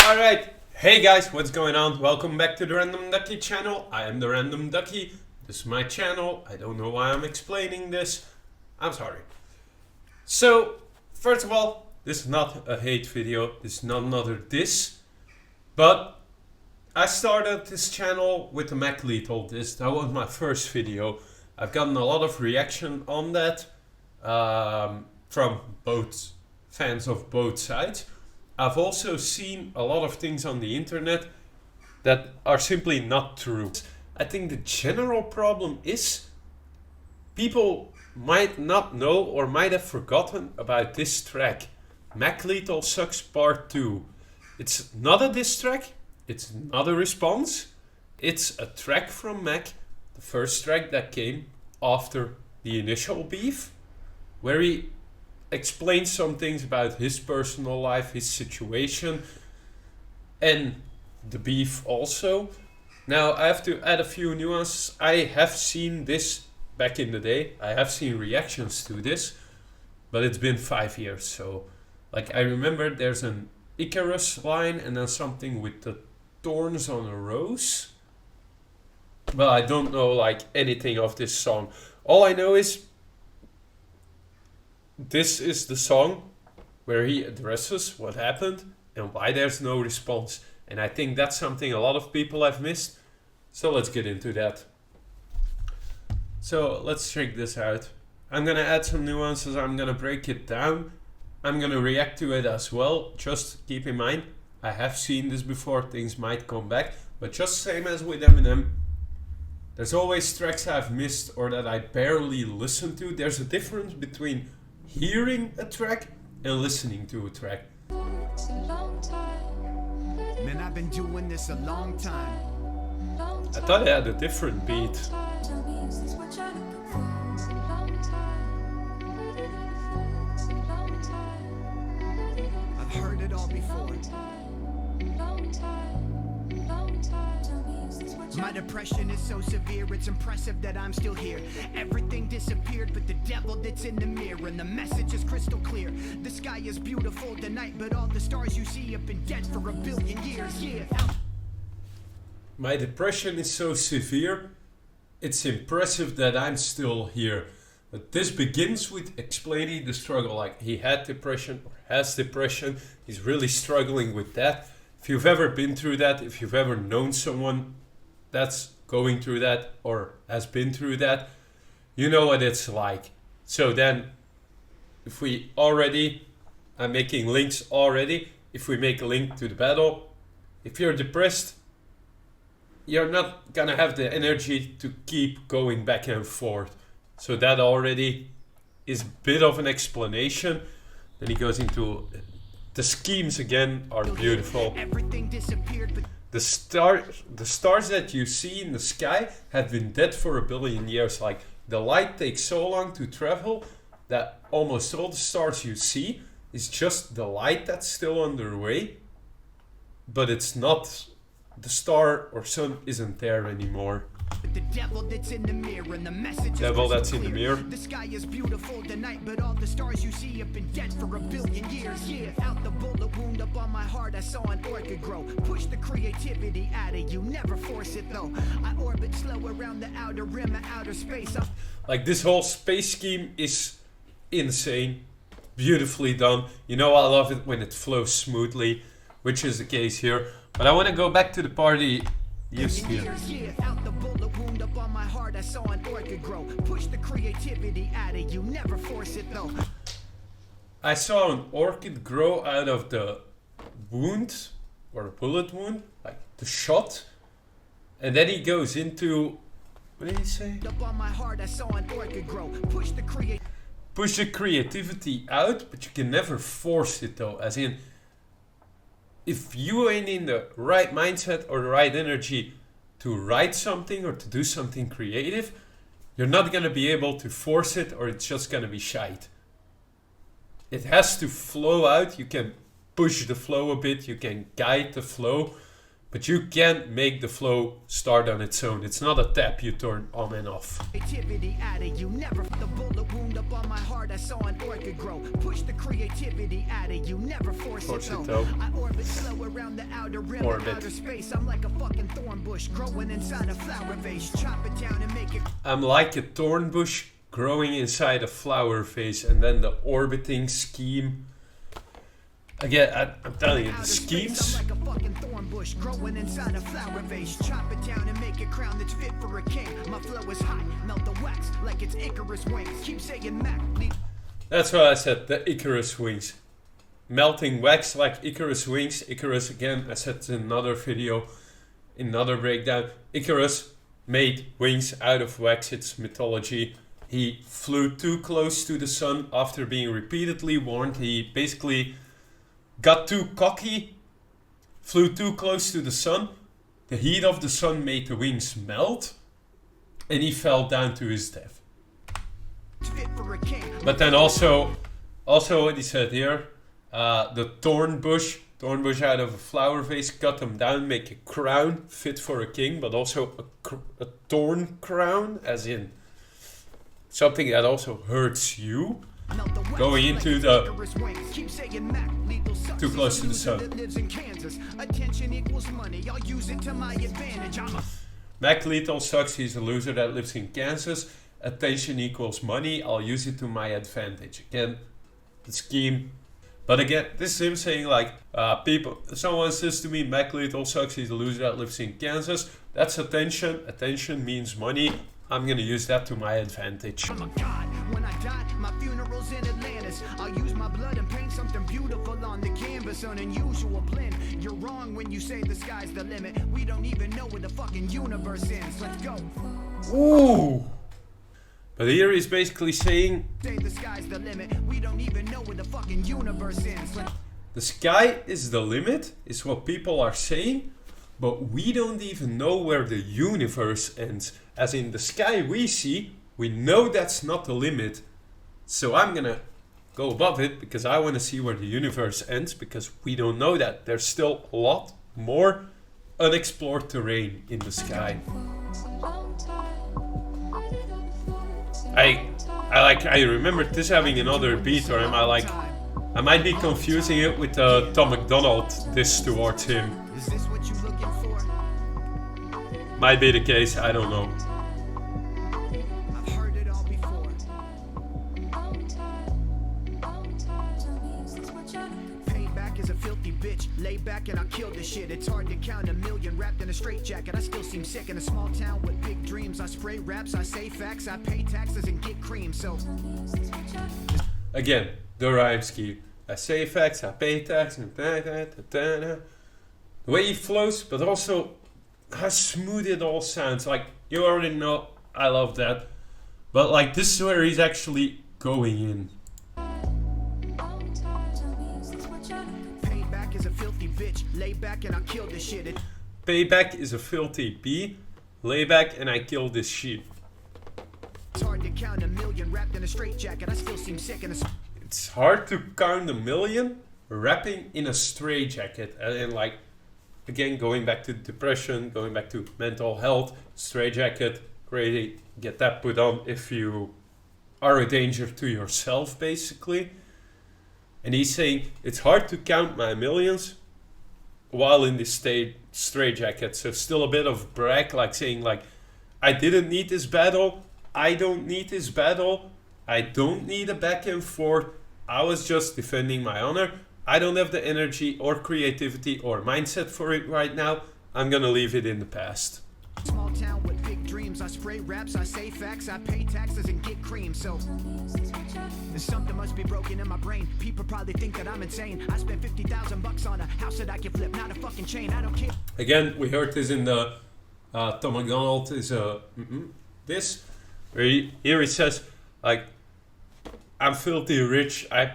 Alright, hey guys, what's going on? Welcome back to the RandomDucky channel. I am the RandomDucky. This is my channel. I don't know why I'm explaining this. I'm sorry. So, first of all, this is not a hate video. This is not another diss. But I started this channel with the Macdonald diss. That was my first video. I've gotten a lot of reaction on that from both fans of both sides. I've also seen a lot of things on the internet that are simply not true. I think the general problem is people might not know or might have forgotten about this track. Mac Lethal Sucks Part 2. It's not a diss track, it's not a response. It's a track from Mac, the first track that came after the initial beef, where he explains some things about his personal life, his situation, and the beef also. Now I have to add a few nuances. I have seen this back in the day. I have seen reactions to this, but it's been 5 years. So like I remember there's an Icarus line and then something with the thorns on a rose. But I don't know like anything of this song. All I know is this is the song where he addresses what happened and why there's no response. And I think that's something a lot of people have missed. So let's get into that. So let's check this out. I'm gonna add some nuances. I'm gonna break it down. I'm gonna react to it as well. Just keep in mind, I have seen this before. Things might come back. But just same as with Eminem, there's always tracks I've missed or that I barely listen to. There's a difference between hearing a track and listening to a track. Man, I've been doing this a long time. I thought it had a different beat. I've heard it all before. My depression is so severe, it's impressive that I'm still here. Everything disappeared but the devil that's in the mirror, and the message is crystal clear. The sky is beautiful tonight, but all the stars you see have been dead for a billion years. Yeah. My depression is so severe, it's impressive that I'm still here. But this begins with explaining the struggle, like he had depression or has depression, he's really struggling with that. If you've ever been through that, if you've ever known someone that's going through that or has been through that, you know what it's like. So then if we already, I'm making links already, if we make a link to the battle, if you're depressed, you're not gonna have the energy to keep going back and forth. So that already is a bit of an explanation. Then he goes into the schemes again are beautiful. Everything disappeared but The stars that you see in the sky have been dead for a billion years. Like the light takes so long to travel that almost all the stars you see is just the light that's still underway, but it's not, the star or sun isn't there anymore. the devil that's in the mirror, and the message Devil is that's crystal in the clear. mirror. The sky is beautiful tonight, but all the stars you see have been dead for a billion years. Yeah, out the bullet wound up on my heart, I saw an orchid grow. Push the creativity out of you, never force it though. I orbit slow around the outer rim of outer space. Like this whole space scheme is insane, beautifully done. You know I love it when it flows smoothly, which is the case here. But I want to go back to the party used here. Yeah, out the bullet wound up on my heart, I saw an orchid grow. Push the creativity out of you, never force it though. I saw an orchid grow out of the wound, or a bullet wound, like the shot. And then he goes into, what did he say? Up on my heart, I saw an orchid grow. Push the creativity out, but you can never force it though. As in, if you ain't in the right mindset or the right energy to write something or to do something creative, you're not gonna be able to force it, or it's just gonna be shite. It has to flow out. You can push the flow a bit, you can guide the flow, But you can't make the flow start on its own. It's not a tap you turn on and off. Creativity out of you, never the bullet wound up on my heart. I saw an orchid grow. Push the creativity out of you, never force it though. I orbit slow around the outer rim of outer space. I'm like a fucking thorn bush growing inside a flower vase. Chop it down and make it. I'm like a thorn bush growing inside a flower vase, and then the orbiting scheme. Again, I'm telling you, the schemes. I'm like a fucking thorn bush growing inside a flower vase. Chop it down and make a crown that's fit for a king. My flow is hot, melt the wax like it's Icarus wings. Keep saying Mac. That's what I said, the Icarus wings. Melting wax like Icarus wings. Icarus, again, I said in another video, another breakdown. Icarus made wings out of wax, it's mythology. He flew too close to the sun after being repeatedly warned. He basically got too cocky, flew too close to the sun. The heat of the sun made the wings melt, and he fell down to his death. But then also what he said here, the thorn bush out of a flower vase, cut them down, make a crown fit for a king, but also a thorn crown, as in something that also hurts you. Going into the too close to the sun. Mac Lethal sucks, he's a loser that lives in Kansas. Attention equals money, I'll use it to my advantage. Again, the scheme. But again, this is him saying like, someone says to me, Mac Lethal sucks, he's a loser that lives in Kansas. That's attention. Attention means money. I'm gonna use that to my advantage. I'm a god. When I die, my funeral's in Atlantis. I'll use my blood and paint something beautiful on the canvas. An unusual blend. You're wrong when you say the sky's the limit. We don't even know where the fucking universe ends. Let's go. Ooh. But here he's basically saying, Say the sky's the limit. We don't even know where the fucking universe ends. the sky is the limit, is what people are saying, but we don't even know where the universe ends. As in the sky we see, we know that's not the limit. So I'm gonna go above it because I want to see where the universe ends, because we don't know that. There's still a lot more unexplored terrain in the sky. I remember this having another beat, or I might be confusing it with Tom Macdonald diss towards him. Is this what you looking for? Might be the case, I don't know. I've heard it all before. Payback is a filthy bitch. Lay back and I'll kill this shit. It's hard to count a million wrapped in a straitjacket. I still seem sick in a small town with big dreams. I spray raps, I say facts, I pay taxes and get cream. So again, the rhyme scheme. I say facts, I pay taxes, the way he flows, but also how smooth it all sounds. Like, you already know I love that. But like, this is where he's actually going in. payback is a filthy bitch. Lay back and I'll kill this shit. Payback is a filthy B. Lay back and I kill this sheep. It's hard to count a million wrapped in a straitjacket. I still seem sick in a It's hard to count a million wrapping in a straitjacket. And like, again, going back to depression, going back to mental health, straitjacket, crazy, get that put on if you are a danger to yourself, basically. And he's saying, it's hard to count my millions while in this straitjacket. So still a bit of brag, like saying like, I didn't need this battle, I don't need this battle, I don't need a back and forth, I was just defending my honor. I don't have the energy or creativity or mindset for it right now. I'm gonna leave it in the past. small town with big dreams. I spray raps, I say facts, I pay taxes and get cream. So something must be broken in my brain. People probably think that I'm insane. I spent $50,000 on a house that I can flip, not a fucking chain. I don't care. Again, we heard this in the Tom Macdonald is this where here he says like, I'm filthy rich. I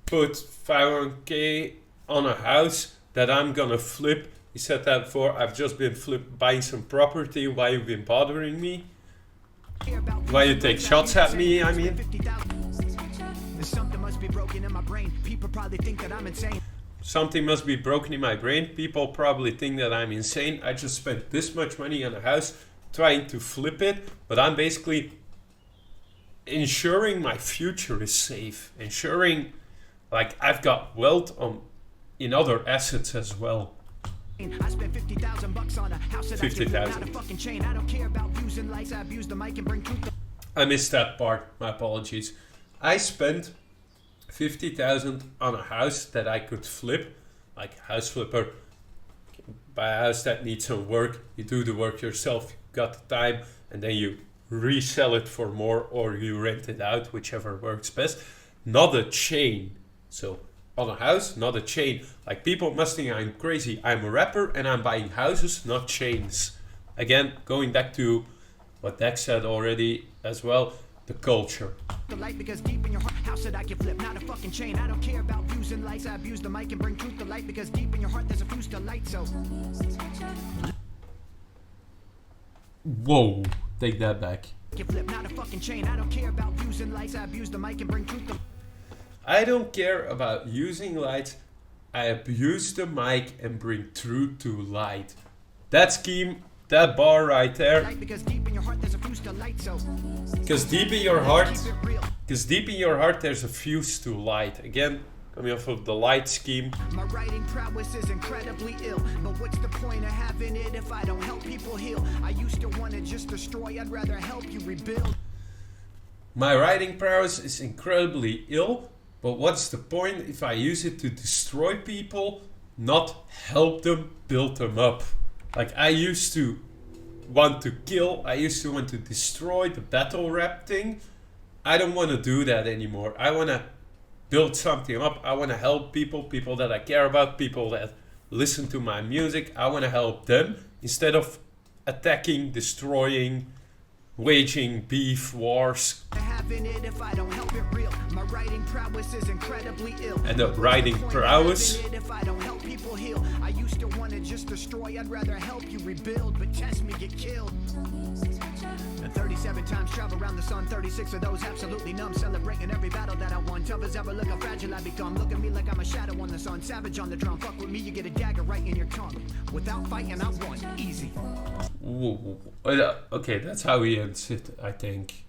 put 500k on a house that I'm gonna flip. He said that before. I've just been buying some property. Why you been bothering me? Why you take shots at me? I mean, Something must be broken in my brain. People probably think that I'm insane. something must be broken in my brain. People probably think that I'm insane. I just spent this much money on a house trying to flip it, but I'm basically ensuring my future is safe, ensuring like I've got wealth in other assets as well. I spent $50,000 on a house that 50,000. I fucking chain. I don't care about using lights. I abuse the mic and bring truth. I missed that part. My apologies. I spent 50,000 on a house that I could flip, like house flipper. Buy a house that needs some work. You do the work yourself. You got the time, and then you resell it for more, or you rent it out, whichever works best. Not a chain. So on a house, not a chain. Like people must think I'm crazy. I'm a rapper and I'm buying houses, not chains. Again, going back to what Dex said already as well, the culture. The light because deep in your heart, house that I can flip, not a fucking chain. I don't care about using lights. I abuse the mic and bring truth to light because deep in your heart there's a fuse to light. So whoa, take that back. can flip, not a fucking chain. I don't care about using lights. I abuse the mic and bring truth to. I don't care about using lights. I abuse the mic and bring truth to light. That scheme, that bar right there. Because deep in your heart there's a fuse to light. So Because deep in your heart, there's a fuse to light. Again, coming off of the light scheme. my writing prowess is incredibly ill, but what's the point of having it if I don't help people heal? I used to want to just destroy. I'd rather help you rebuild. My writing prowess is incredibly ill, but what's the point if I use it to destroy people, not help them, build them up? Like I used to want to kill, I used to want to destroy the battle rap thing. I don't want to do that anymore. I want to build something up. I want to help people that I care about, people that listen to my music. I want to help them instead of attacking, destroying, waging beef wars. Having it if I don't help it real. My writing prowess is incredibly ill. And the writing prowess. Having it if I don't help people heal. I used to want to just destroy. I'd rather help you rebuild, but test me, get killed. And 37 times travel around the sun, 36 of those absolutely numb. Celebrating every battle that I won. Tough as ever, look how fragile I become. Look at me like I'm a shadow on the sun. Savage on the drum. Fuck with me, you get a dagger right in your tongue. Without fighting, I won. Easy. Whoa. Okay, that's how he ends it, I think.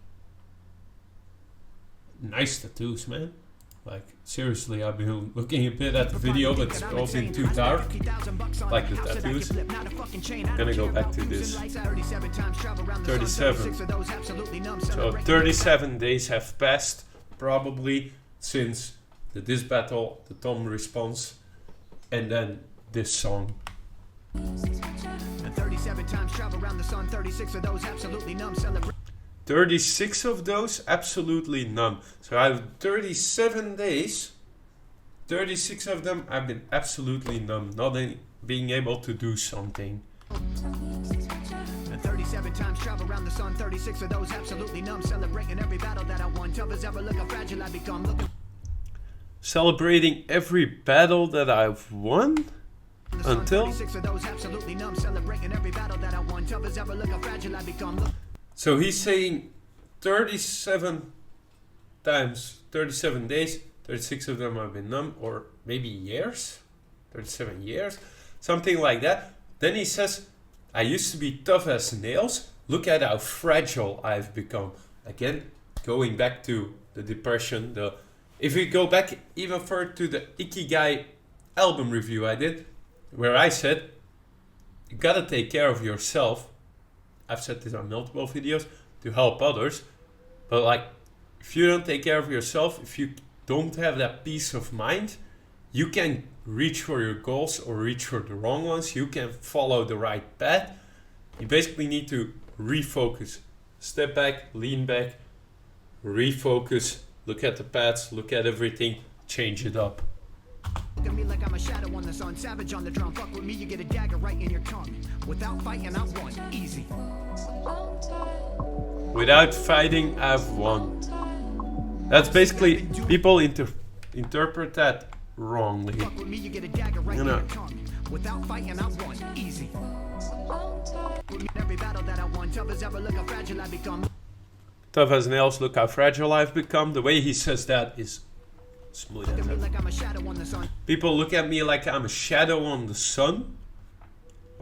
Nice tattoos, man. Like, seriously, I've been looking a bit at the video, but it's all been too dark. Like the tattoos. Gonna go back to this. 37. So 37 days have passed, probably, since the diss battle, the Tom response, and then this song. And 37 times travel around the sun, 36 of those absolutely numb. 36 of those absolutely numb. So I have 37 days. 36 of them I've been absolutely numb, not being able to do something. And 37 times travel around the sun, 36 of those absolutely numb. Celebrating every battle that I won. Tough as ever, look how fragile I become. Celebrating every battle that I've won? Until? So he's saying 37 times, 37 days, 36 of them have been numb, or maybe years, 37 years, something like that. Then he says, I used to be tough as nails. Look at how fragile I've become. Again, going back to the depression, if we go back even further to the Ikigai album review I did, where I said, you gotta take care of yourself. I've said this on multiple videos, to help others. But like, if you don't take care of yourself, if you don't have that peace of mind, you can reach for your goals or reach for the wrong ones. You can follow the right path. You basically need to refocus. Step back, lean back, refocus, look at the paths, look at everything, change it up. Look at me like I'm a shadow on the sun, savage on the drum. Fuck with me, you get a dagger right in your tongue. Without fighting, I won. Easy. Without fighting, I've won. That's basically, people interpret that wrongly. Fuck with me, you get a dagger right in your tongue. Without fighting, I won. Easy. Every battle that I won, tough as ever, look how fragile I become. Tough as nails, look how fragile I've become. The way he says that is Smooth Look as at me hell. like I'm a shadow on the sun. People look at me like I'm a shadow on the sun.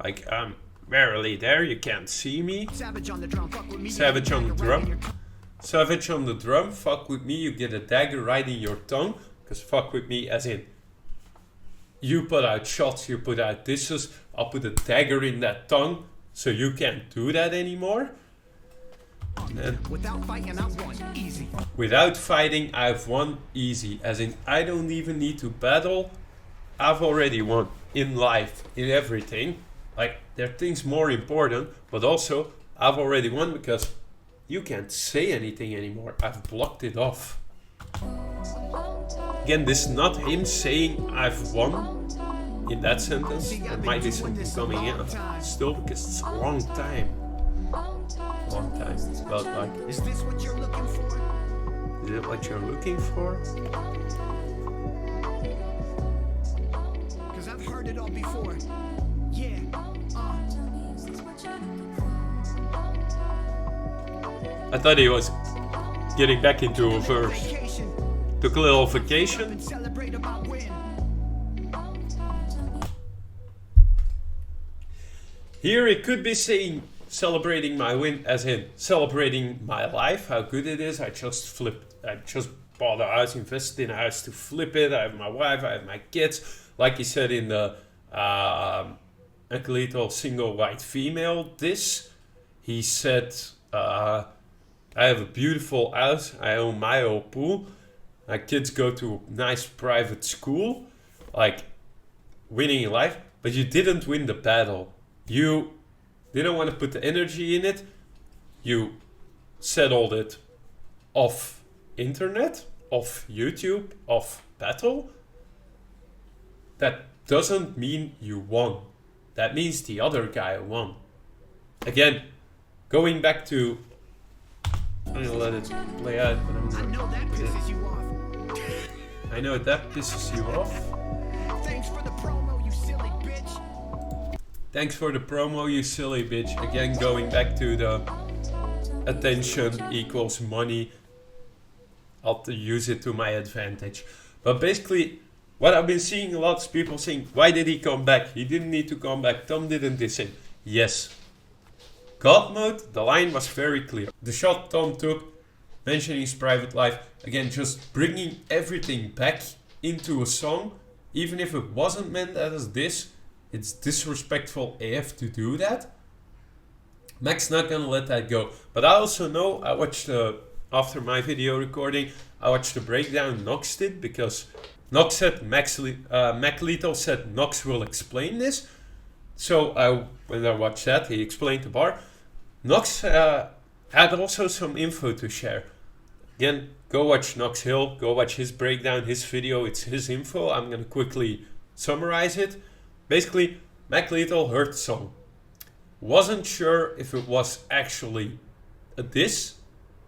Like I'm barely there, you can't see me. Savage on the drum, fuck with me. Savage on the Dagger right in your drum. Savage on the drum, fuck with me, you get a dagger right in your tongue. Because fuck with me as in, you put out shots, you put out disses, I'll put a dagger in that tongue, so you can't do that anymore. And Without fighting, I won. Easy. without fighting, I've won easy. As in, I don't even need to battle, I've already won. In life, in everything. Like, there are things more important, but also, I've already won because you can't say anything anymore. I've blocked it off. Again, this is not him saying I've won in that sentence. There might be something coming in still because it's a long time. Long time. But like, Is this what you're looking for? is it what you're looking for? Cause I've heard it all before. Yeah. I thought he was getting back into a verse. Vacation. Took a little vacation. And celebrate about win. Here it could be saying celebrating my win as in celebrating my life, how good it is. I just bought a house, invested in a house to flip it. I have my wife, I have my kids. Like he said in the a little single white female this, he said I have a beautiful house, I own my own pool, my kids go to a nice private school, like winning in life, but you didn't win the battle. You didn't want to put the energy in it. You settled it off internet, off YouTube, off battle. That doesn't mean you won. That means the other guy won. Again, going back to, I'm gonna let it play out, but I'm I gonna, know that pisses you off. I know that pisses you off. Thanks for the promo, you silly bitch. Thanks for the promo, you silly bitch. Again, going back to the attention equals money. I'll use it to my advantage. But basically, what I've been seeing a lot of people saying, why did he come back? He didn't need to come back. Tom didn't diss him. Yes. God mode, the line was very clear. The shot Tom took, mentioning his private life, again, just bringing everything back into a song, even if it wasn't meant as this, it's disrespectful AF to do that. Mac's not gonna let that go. But I also know, I watched, after my video recording, I watched the breakdown Nox did, because Nox said, Mac Lethal said Nox will explain this. So when I watched that, he explained the bar. Nox had also some info to share. Again, go watch Nox Hill, go watch his breakdown, his video, it's his info. I'm gonna quickly summarize it. Basically, Mac Lethal heard the song. Wasn't sure if it was actually a diss.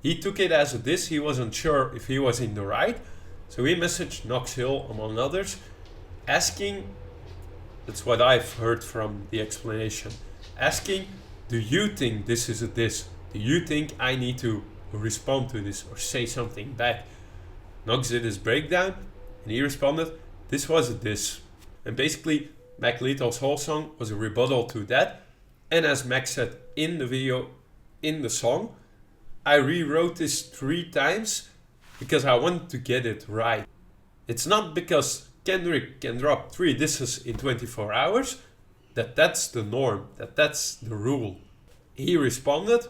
He took it as a diss, he wasn't sure if he was in the right. So he messaged Nox Hill, among others, asking, that's what I've heard from the explanation, asking, do you think this is a diss? Do you think I need to respond to this or say something back? Nox did his breakdown and he responded, this was a diss. And basically, Mac Lethal's whole song was a rebuttal to that. And as Mac said in the video, in the song, I rewrote this 3 times because I wanted to get it right. It's not because Kendrick can drop 3 disses in 24 hours, that's the norm, that's the rule. He responded,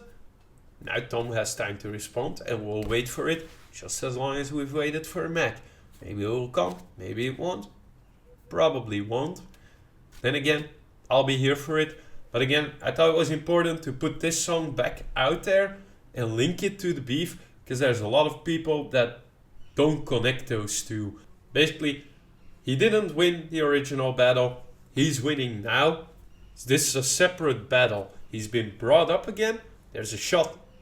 now Tom has time to respond and we'll wait for it just as long as we've waited for Mac. Maybe it will come, maybe it won't, probably won't. Then again, I'll be here for it. But again, I thought it was important to put this song back out there and link it to the beef, because there's a lot of people that don't connect those two. Basically, he didn't win the original battle, he's winning now. This is a separate battle. He's been brought up again, there's a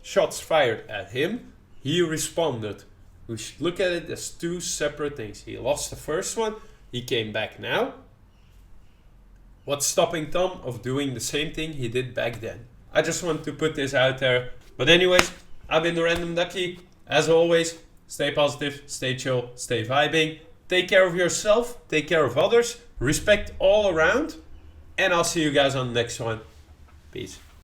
shots fired at him, he responded. We should look at it as 2 separate things. He lost the first one, he came back now. What's stopping Tom of doing the same thing he did back then? I just want to put this out there. But anyways, I've been the RandomDucky. As always, stay positive, stay chill, stay vibing. Take care of yourself, take care of others, respect all around, and I'll see you guys on the next one. Peace.